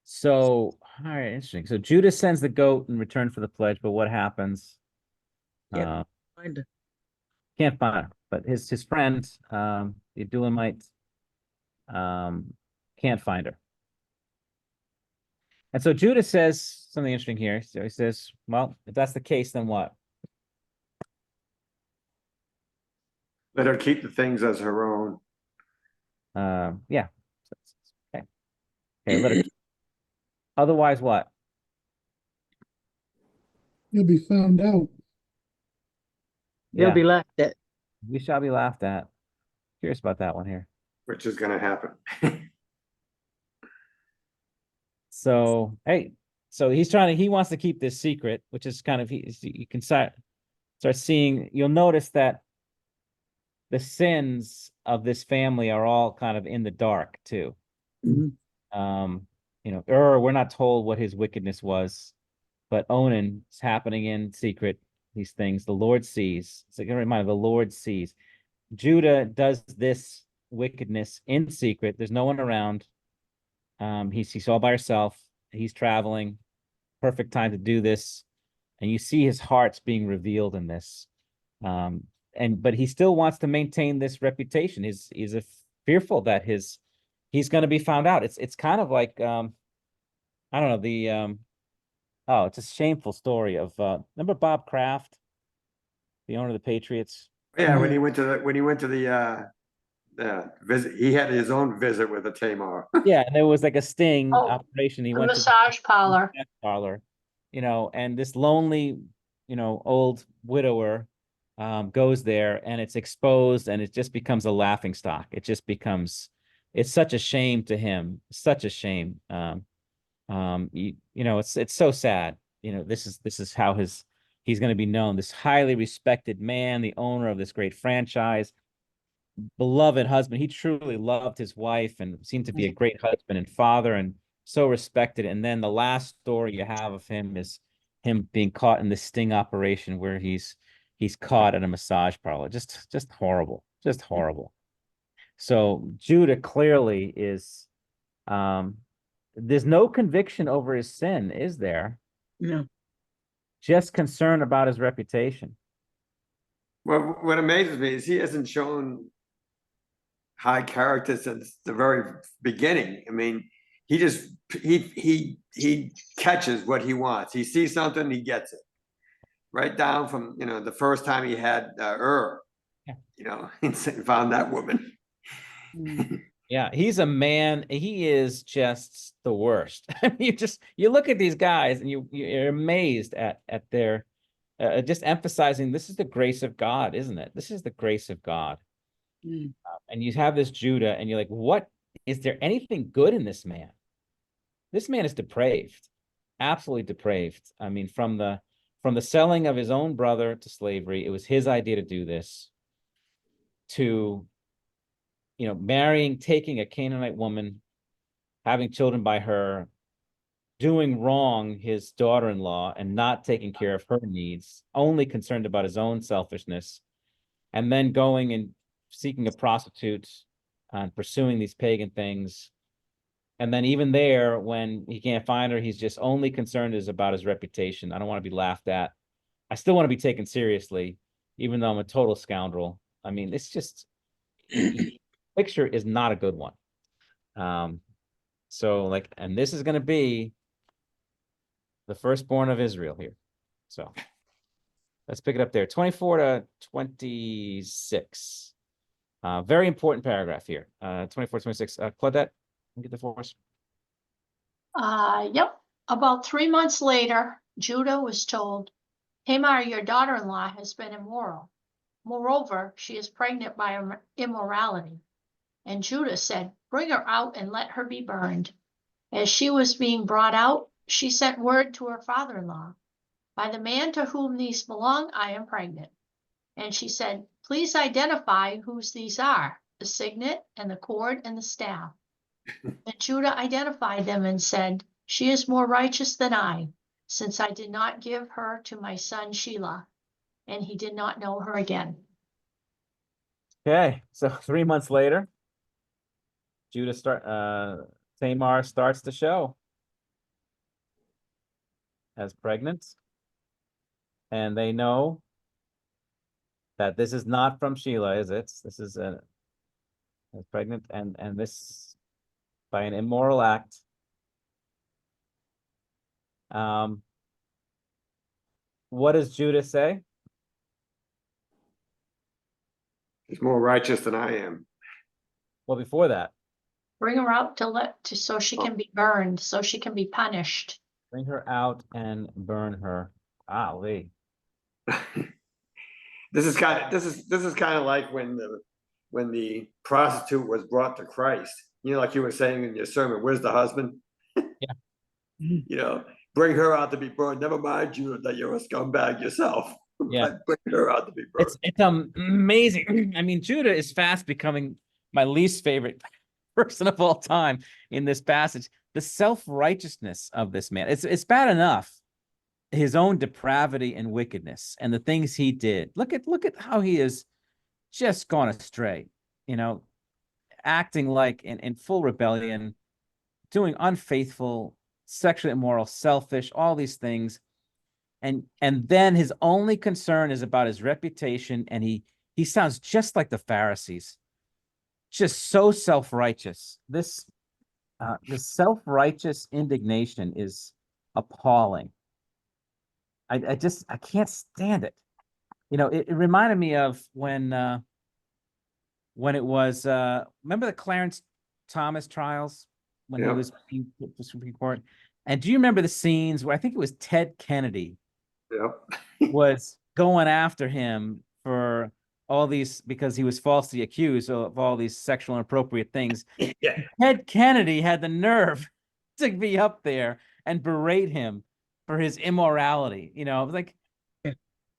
Speaker 1: So, all right, interesting. So Judah sends the goat in return for the pledge, but what happens?
Speaker 2: Yep.
Speaker 1: Uh,
Speaker 2: Find her.
Speaker 1: can't find her. But his friend, the Adullamite, can't find her. And so Judah says something interesting here. So he says, well, if that's the case, then what?
Speaker 3: Let her keep the things as her own.
Speaker 1: Yeah. Okay. Okay, let her. Otherwise, what?
Speaker 5: He'll be found out.
Speaker 2: They'll
Speaker 1: Yeah,
Speaker 2: be laughed at.
Speaker 1: we shall be laughed at. Curious about that one here.
Speaker 3: Which is going to happen.
Speaker 1: So, hey, so he wants to keep this secret, which is kind of, you can start seeing, you'll notice that the sins of this family are all kind of in the dark too.
Speaker 2: Mhm.
Speaker 1: We're not told what his wickedness was, but Onan is happening in secret. These things the Lord sees. It's like a reminder, the Lord sees. Judah does this wickedness in secret. There's no one around. He's all by himself. He's traveling. Perfect time to do this. And you see his heart's being revealed in this. But he still wants to maintain this reputation. He's fearful that he's going to be found out. It's kind of like I don't know, it's a shameful story of remember Bob Kraft, the owner of the Patriots?
Speaker 3: Yeah, when he went to the visit, he had his own visit with a Tamar.
Speaker 1: Yeah, and there was like a sting
Speaker 4: Oh,
Speaker 1: operation. He
Speaker 4: the
Speaker 1: went to
Speaker 4: massage parlor.
Speaker 1: the parlor, and this lonely, old widower goes there, and it's exposed, and it just becomes a laughing stock. It's such a shame to him, such a shame. It's so sad. This is how he's going to be known. This highly respected man, the owner of this great franchise, beloved husband. He truly loved his wife and seemed to be a great husband and father, and so respected. And then the last story you have of him is him being caught in this sting operation where he's caught at a massage parlor. Just horrible, just horrible. So Judah clearly is there's no conviction over his sin, is there?
Speaker 2: No.
Speaker 1: Just concern about his reputation.
Speaker 3: Well, what amazes me is he hasn't shown high character since the very beginning. I mean, he just he catches what he wants. He sees something, he gets it. Right down from the first time he had
Speaker 1: Yeah.
Speaker 3: he found that woman.
Speaker 1: Yeah, he's a man. He is just the worst. You look at these guys and you're amazed at their just emphasizing this is the grace of God, isn't it? This is the grace of God. And you have this Judah, and you're like, what is there anything good in this man? This man is depraved, absolutely depraved. I mean, from the selling of his own brother to slavery, it was his idea to do this, to marrying, taking a Canaanite woman, having children by her, doing wrong his daughter-in-law and not taking care of her needs, only concerned about his own selfishness, and then going and seeking a prostitute and pursuing these pagan things. And then even there, when he can't find her, he's just only concerned about his reputation. I don't want to be laughed at. I still want to be taken seriously, even though I'm a total scoundrel. I mean, it's just picture is not a good one. So and this is going to be the firstborn of Israel here. So let's pick it up there. 24 to 26. Very important paragraph here. 24, 26. Claudette, get the force.
Speaker 4: Yep. About 3 months later, Judah was told, Tamar, your daughter-in-law, has been immoral. Moreover, she is pregnant by immorality. And Judah said, bring her out and let her be burned. As she was being brought out, she sent word to her father-in-law, by the man to whom these belong, I am pregnant. And she said, please identify whose these are, the signet and the cord and the staff. And Judah identified them and said, she is more righteous than I, since I did not give her to my son Shelah. And he did not know her again.
Speaker 1: Okay, so 3 months later, Tamar starts the show as pregnant, and they know that this is not from Shelah, is it? This is as pregnant, and this by an immoral act. What does Judah say?
Speaker 3: He's more righteous than I am.
Speaker 1: Well, before that,
Speaker 4: Bring her out so she can be burned, so she can be punished.
Speaker 1: bring her out and burn her. Golly.
Speaker 3: This is kind of like when the prostitute was brought to Christ. Like you were saying in your sermon, where's the husband?
Speaker 1: Yeah.
Speaker 3: Bring her out to be burned. Never mind you that you're a scumbag yourself.
Speaker 1: Yeah.
Speaker 3: Bring her out to be burned.
Speaker 1: It's amazing. I mean, Judah is fast becoming my least favorite person of all time in this passage. The self-righteousness of this man. It's bad enough his own depravity and wickedness and the things he did. Look at how he has just gone astray, acting like in full rebellion, doing unfaithful, sexually immoral, selfish, all these things. And then his only concern is about his reputation, and he sounds just like the Pharisees, just so self-righteous. This self-righteous indignation is appalling. I can't stand it. It reminded me of when it was remember the Clarence Thomas trials when he was being put to Supreme Court. And do you remember the scenes where I think it was Ted Kennedy was going after him for all these, because he was falsely accused of all these sexual inappropriate things.
Speaker 3: Yeah.
Speaker 1: Ted Kennedy had the nerve to be up there and berate him for his immorality. It was like,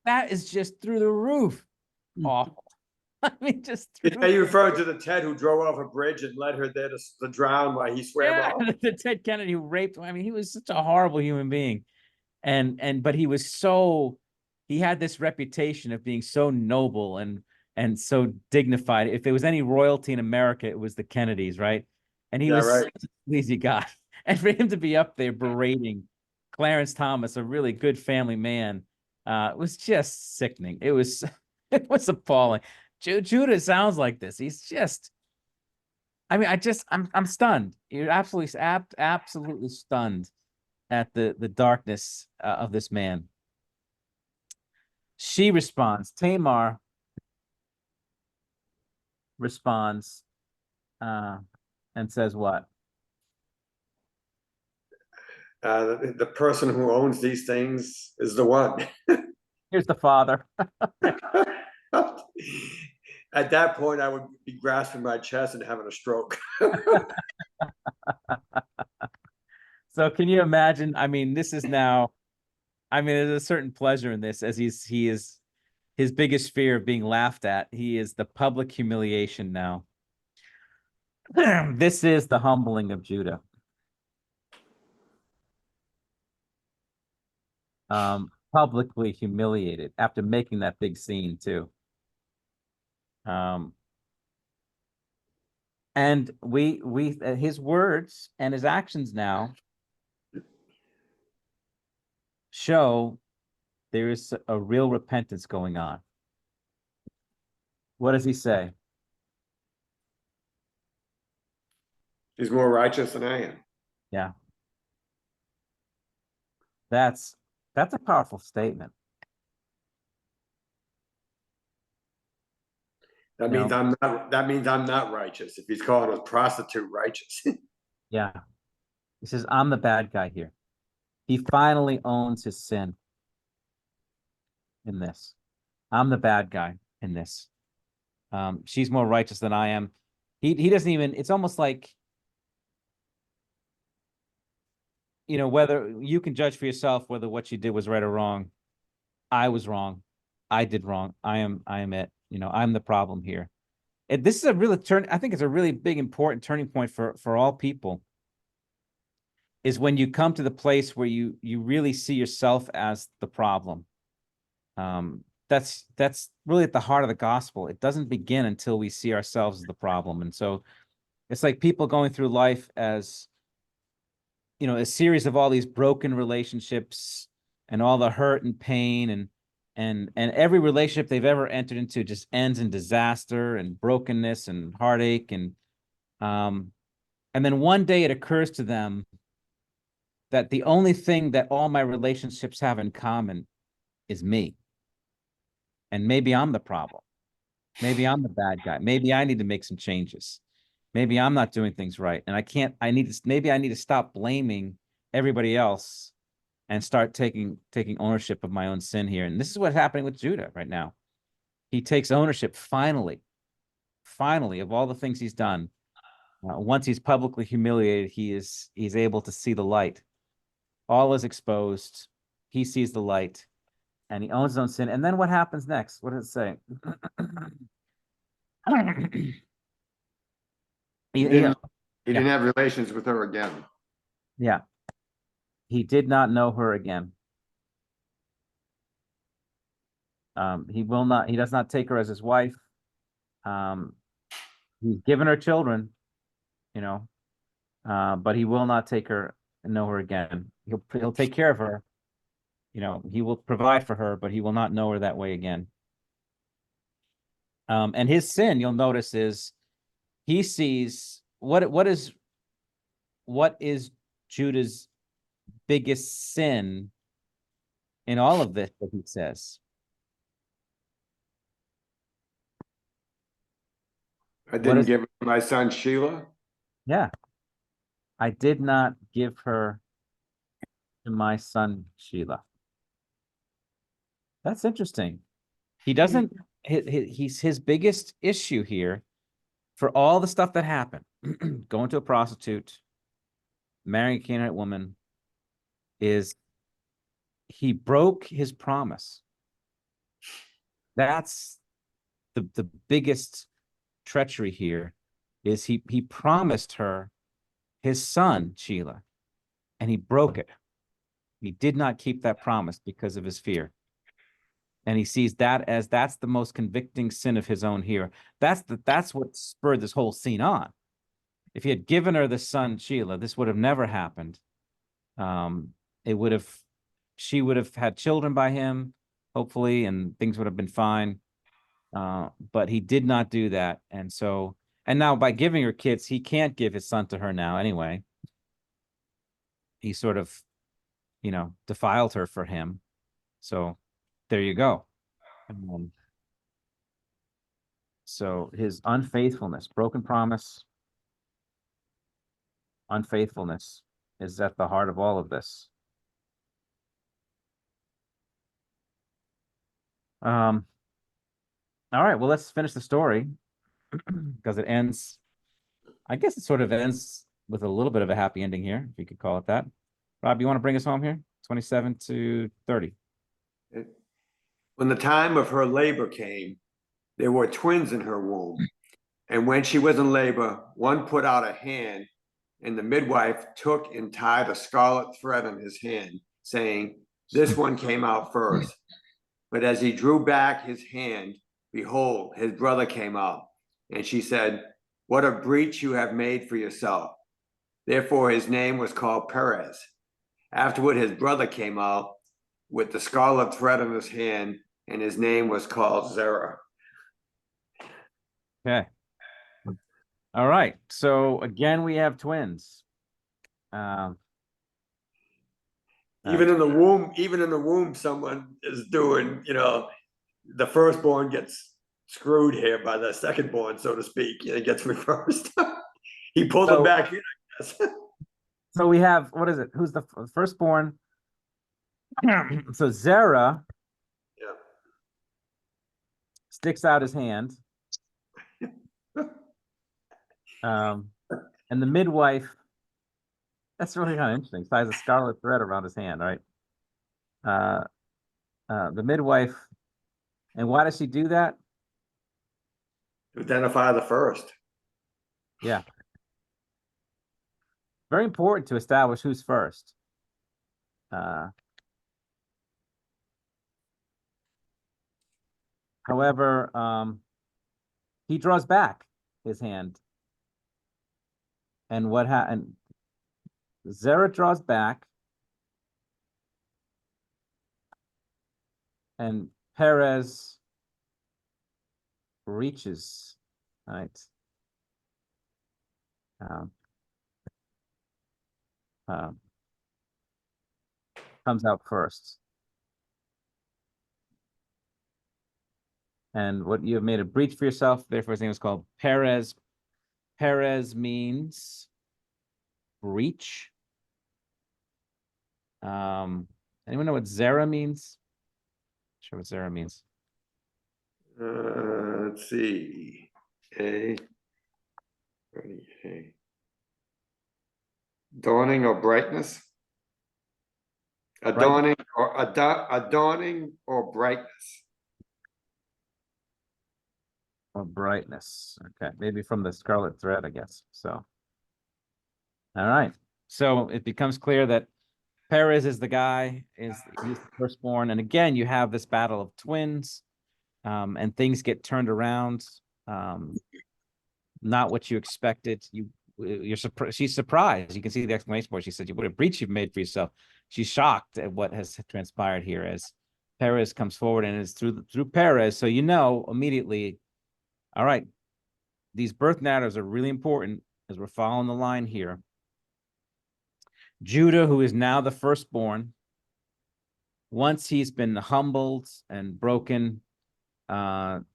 Speaker 1: that is just through the roof. Awful. I mean, just
Speaker 3: you referred to the Ted who drove off a bridge and led her there to drown while he swam off.
Speaker 1: The Ted Kennedy who raped. I mean, he was such a horrible human being, but he was he had this reputation of being so noble and so dignified. If there was any royalty in America, it was the Kennedys, right? And he was such a sleazy guy. And for him to be up there berating Clarence Thomas, a really good family man, was just sickening. It was it was appalling. Judah sounds like this. He's just, I mean, I'm stunned. You're absolutely stunned at the darkness of this man. She responds. Tamar responds and says what?
Speaker 3: The person who owns these things is the one.
Speaker 1: Here's the father.
Speaker 3: At that point, I would be grasping my chest and having a stroke.
Speaker 1: So can you imagine? I mean, this is now, I mean, there's a certain pleasure in this as he is his biggest fear of being laughed at. He is the public humiliation now. This is the humbling of Judah. Publicly humiliated after making that big scene too. And we his words and his actions now show there is a real repentance going on. What does he say?
Speaker 3: He's more righteous than I am.
Speaker 1: Yeah. That's a powerful statement.
Speaker 3: That
Speaker 1: No.
Speaker 3: means I'm not righteous. If he's calling a prostitute righteous.
Speaker 1: Yeah. He says, I'm the bad guy here. He finally owns his sin in this. I'm the bad guy in this. She's more righteous than I am. He doesn't even, it's almost like, you know, whether you can judge for yourself whether what you did was right or wrong. I was wrong. I did wrong. I am it. You know, I'm the problem here. This is a really I think it's a really big, important turning point for all people, is when you come to the place where you really see yourself as the problem. That's really at the heart of the gospel. It doesn't begin until we see ourselves as the problem. And so it's like people going through life as, you know, a series of all these broken relationships and all the hurt and pain, and every relationship they've ever entered into just ends in disaster and brokenness and heartache. And then one day it occurs to them that the only thing that all my relationships have in common is me. And maybe I'm the problem. Maybe I'm the bad guy. Maybe I need to make some changes. Maybe I'm not doing things right. And maybe I need to stop blaming everybody else and start taking ownership of my own sin here. And this is what's happening with Judah right now. He takes ownership finally of all the things he's done. Once he's publicly humiliated, he's able to see the light. All is exposed. He sees the light and he owns his own sin. And then what happens next? What does it say?
Speaker 3: He didn't have relations with her again.
Speaker 1: Yeah. He did not know her again. He does not take her as his wife. He's given her children, you know, but he will not take her and know her again. He'll take care of her. You know, he will provide for her, but he will not know her that way again. And his sin, you'll notice, is he sees what is Judah's biggest sin in all of this that he says.
Speaker 3: I didn't give my son Sheila.
Speaker 1: Yeah. I did not give her to my son Sheila. That's interesting. He doesn't, his biggest issue here for all the stuff that happened, going to a prostitute, marrying a Canaanite woman, is he broke his promise. That's the biggest treachery here, is he promised her his son, Sheila, and he broke it. He did not keep that promise because of his fear. And he sees that as that's the most convicting sin of his own here. That's what spurred this whole scene on. if he had given her the son Shelah, this would have never happened. It would have, she would have had children by him, hopefully, and things would have been fine. But he did not do that. And so, and now by giving her kids, he can't give his son to her now anyway. He sort of, defiled her for him. So there you go. So his unfaithfulness, broken promise, unfaithfulness is at the heart of all of this. All right, well, let's finish the story because it ends, I guess it sort of ends with a little bit of a happy ending here, if you could call it that. Rob, you want to bring us home here? 27 to 30.
Speaker 3: When the time of her labor came, there were twins in her womb. And when she was in labor, one put out a hand, and the midwife took and tied a scarlet thread on his hand, saying, "This one came out first." But as he drew back his hand, behold, his brother came out. And she said, "What a breach you have made for yourself." Therefore his name was called Perez. Afterward his brother came out with the scarlet thread in his hand, and his name was called Zerah.
Speaker 1: Okay. All right. So again, we have twins.
Speaker 3: Even in the womb, someone is doing, the firstborn gets screwed here by the secondborn, so to speak. It gets reversed. He pulled him back in, I guess.
Speaker 1: So we have, what is it? Who's the firstborn? So Zerah sticks out his hand. And the midwife, that's really kind of interesting, ties a scarlet thread around his hand, right? The midwife, and why does she do that?
Speaker 3: To identify the first.
Speaker 1: Yeah. Very important to establish who's first. However, he draws back his hand. And what happened? Zerah draws back. And Perez reaches, right? Comes out first. And what you have made a breach for yourself, therefore his name is called Perez. Perez means breach. Anyone know what Zerah means? Not sure what Zerah means.
Speaker 3: Let's see. A. Dawning or brightness? Adorning or brightness.
Speaker 1: Or brightness. Okay, maybe from the scarlet thread, I guess. So, all right. So it becomes clear that Perez is the guy, he's the firstborn. And again, you have this battle of twins, and things get turned around. Not what you expected. You're surprised. She's surprised. You can see the exclamation point. She said, "What a breach you've made for yourself." She's shocked at what has transpired here as Perez comes forward, and it's through Perez. So immediately, all right, these birth narratives are really important as we're following the line here. Judah, who is now the firstborn, once he's been humbled and broken,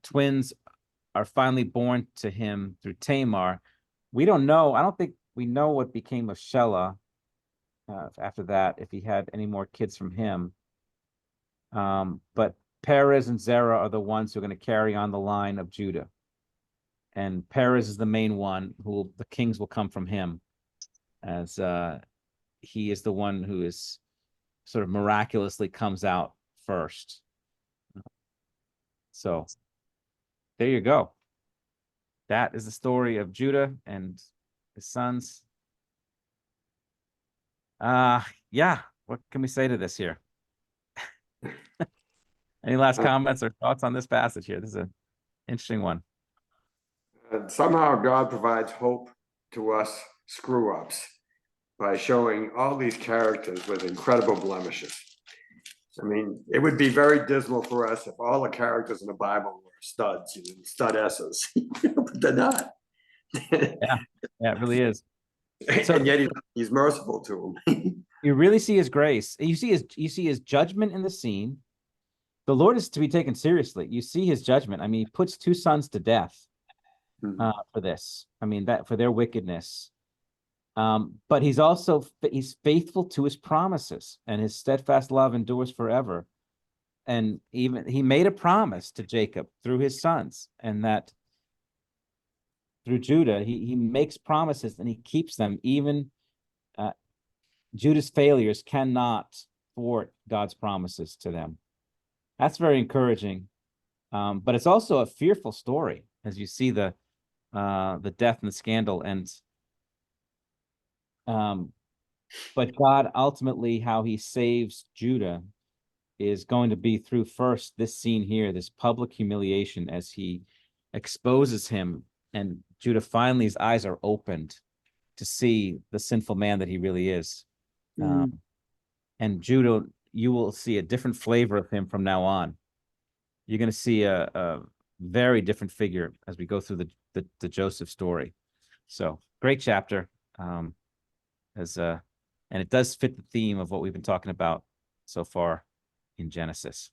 Speaker 1: twins are finally born to him through Tamar. We don't know. I don't think we know what became of Shelah after that, if he had any more kids from him. But Perez and Zerah are the ones who are going to carry on the line of Judah. And Perez is the main one the kings will come from him, as he is the one who is sort of miraculously comes out first. So there you go. That is the story of Judah and his sons. Yeah, what can we say to this here? Any last comments or thoughts on this passage here? This is an interesting one.
Speaker 3: Somehow God provides hope to us screw-ups by showing all these characters with incredible blemishes. I mean, it would be very dismal for us if all the characters in the Bible were studs, studesses, but they're not.
Speaker 1: Yeah, it really is.
Speaker 3: And yet he's merciful to them.
Speaker 1: You really see his grace. You see his judgment in the scene. The Lord is to be taken seriously. You see his judgment. I mean, he puts 2 sons to death for this. I mean, that for their wickedness. But he's also he's faithful to his promises, and his steadfast love endures forever. And even he made a promise to Jacob through his sons, and that through Judah, he makes promises and he keeps them. Even Judah's failures cannot thwart God's promises to them. That's very encouraging. But it's also a fearful story as you see the death and the scandal. And but God ultimately, how he saves Judah is going to be through first this scene here, this public humiliation as he exposes him, and Judah finally his eyes are opened to see the sinful man that he really is. And Judah, you will see a different flavor of him from now on. You're going to see a very different figure as we go through the Joseph story. So great chapter. And it does fit the theme of what we've been talking about so far in Genesis.